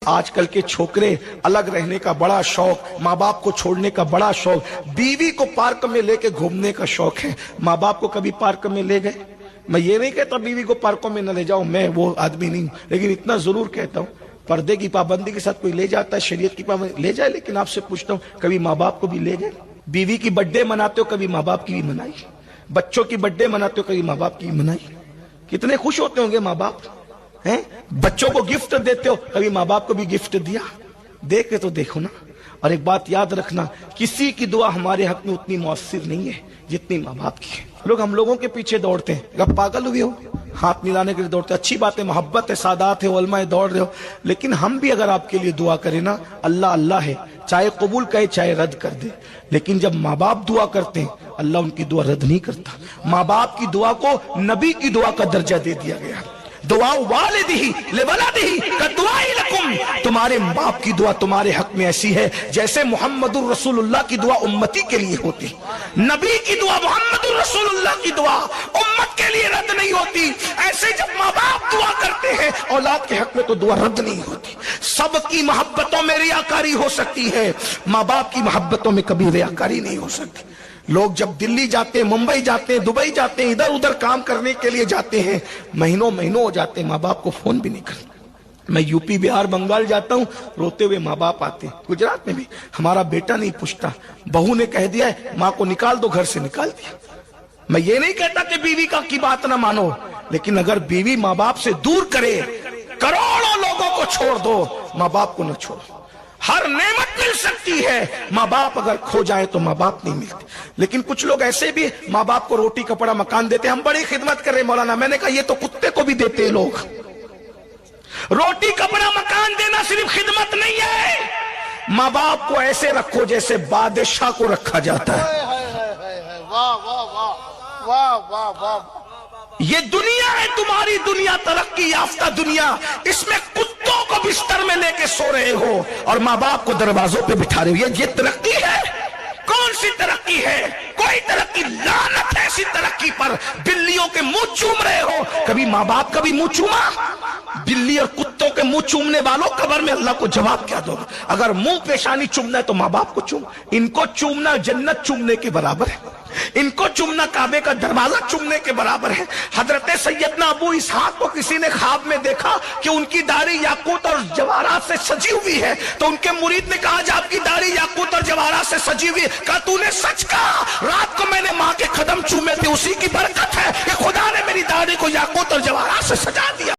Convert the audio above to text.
آج کل کے چھوکرے الگ رہنے کا بڑا شوق، ماں باپ کو چھوڑنے کا بڑا شوق، بیوی کو پارک میں لے کے گھومنے کا شوق ہے۔ ماں باپ کو کبھی پارک میں لے گئے؟ میں یہ نہیں کہتا بیوی کو پارکوں میں نہ لے جاؤ، میں وہ آدمی نہیں ہوں، لیکن اتنا ضرور کہتا ہوں پردے کی پابندی کے ساتھ کوئی لے جاتا ہے، شریعت کی پابندی لے جائے، لیکن آپ سے پوچھتا ہوں کبھی ماں باپ کو بھی لے گئے؟ بیوی کی برتھ ڈے مناتے ہو، کبھی ماں باپ کی بھی منائی؟ بچوں کی برتھ ڈے مناتے ہو، کبھی ماں باپ کی بھی منائی؟ کتنے خوش ہوتے ہوں گے ماں باپ ہیں؟ بچوں کو گفٹ دیتے ہو، کبھی ماں باپ کو بھی گفٹ دیا؟ دیکھ کے تو دیکھو نا۔ اور ایک بات یاد رکھنا، کسی کی دعا ہمارے حق میں اتنی مؤثر نہیں ہے جتنی ماں باپ کی ہے۔ لوگ ہم لوگوں کے پیچھے دوڑتے ہیں، اب پاگل ہوئے ہو، ہاتھ ملانے کے لیے دوڑتے ہیں، اچھی بات ہے، محبت ہے، سادات ہے، علماء دوڑ رہے ہو، لیکن ہم بھی اگر آپ کے لیے دعا کریں نا، اللہ اللہ ہے، چاہے قبول کہے چاہے رد کر دے، لیکن جب ماں باپ دعا کرتے ہیں اللہ ان کی دعا رد نہیں کرتا۔ ماں باپ کی دعا کو نبی کی دعا کا درجہ دے دیا گیا۔ دعا والدہ لولدہ کدعاء لکم، تمہارے باپ کی دعا تمہارے حق میں ایسی ہے جیسے محمد الرسول اللہ کی دعا امتی کے لیے ہوتی، نبی کی دعا محمد الرسول اللہ کی دعا امت کے لیے رد نہیں ہوتی، ایسے جب ماں باپ دعا کرتے ہیں اولاد کے حق میں تو دعا رد نہیں ہوتی۔ سب کی محبتوں میں ریاکاری ہو سکتی ہے، ماں باپ کی محبتوں میں کبھی ریاکاری نہیں ہو سکتی۔ لوگ جب دلی جاتے ہیں، ممبئی جاتے ہیں، دبئی جاتے ہیں، ادھر ادھر کام کرنے کے لیے جاتے ہیں، مہینوں ہو جاتے ہیں، ماں باپ کو فون بھی نہیں کرتے۔ میں یو پی بہار بنگال جاتا ہوں، روتے ہوئے ماں باپ آتے ہیں۔ گجرات میں بھی ہمارا بیٹا نہیں پوچھتا، بہو نے کہہ دیا ہے ماں کو نکال دو، گھر سے نکال دیا۔ میں یہ نہیں کہتا کہ بیوی کی بات نہ مانو، لیکن اگر بیوی ماں باپ سے دور کرے، کروڑوں لوگوں کو چھوڑ دو، ماں باپ کو نہ چھوڑو۔ ہر نعمت مل سکتی ہے، ماں باپ اگر کھو جائے تو ماں باپ نہیں ملتے۔ لیکن کچھ لوگ ایسے بھی ماں باپ کو روٹی کپڑا مکان دیتے، ہم بڑی خدمت کر رہے مولانا۔ میں نے کہا یہ تو کتے کو بھی دیتے ہیں لوگ۔ روٹی کپڑا مکان دینا صرف خدمت نہیں ہے، ماں باپ کو ایسے رکھو جیسے بادشاہ کو رکھا جاتا ہے۔ واہ واہ واہ واہ واہ واہ۔ یہ دنیا ہے تمہاری دنیا، ترقی یافتہ دنیا، اس میں کتوں کو بستر میں لے کے سو رہے ہو اور ماں باپ کو دروازوں پہ بٹھا رہے ہو۔ یہ ترقی ہے؟ کون سی ترقی ہے؟ کوئی ترقی، لعنت ہے ایسی ترقی پر۔ بلیوں کے منہ چوم رہے ہو، کبھی ماں باپ کا بھی منہ چوما؟ بلی اور کتوں کے منہ چومنے والوں قبر میں اللہ کو جواب کیا دو گا؟ اگر منہ پیشانی چومنا ہے تو ماں باپ کو چوم، ان کو چومنا جنت چومنے کے برابر ہے، ان کو چومنا کعبے کا دروازہ چومنے کے برابر ہے۔ حضرت سیدنا ابو اسحاق کو کسی نے خواب میں دیکھا کہ ان کی داڑھی یاقوت اور جواہرات سے سجی ہوئی ہے، تو ان کے مرید نے کہا جب آپ کی داڑھی یاقوت اور جواہرات سے سجی ہوئی ہے، کہا تو نے سچ کہا، رات کو میں نے ماں کے قدم چومے تھے، اسی کی برکت ہے کہ خدا نے میری داڑھی کو یاقوت اور جواہرات سے سجا دیا۔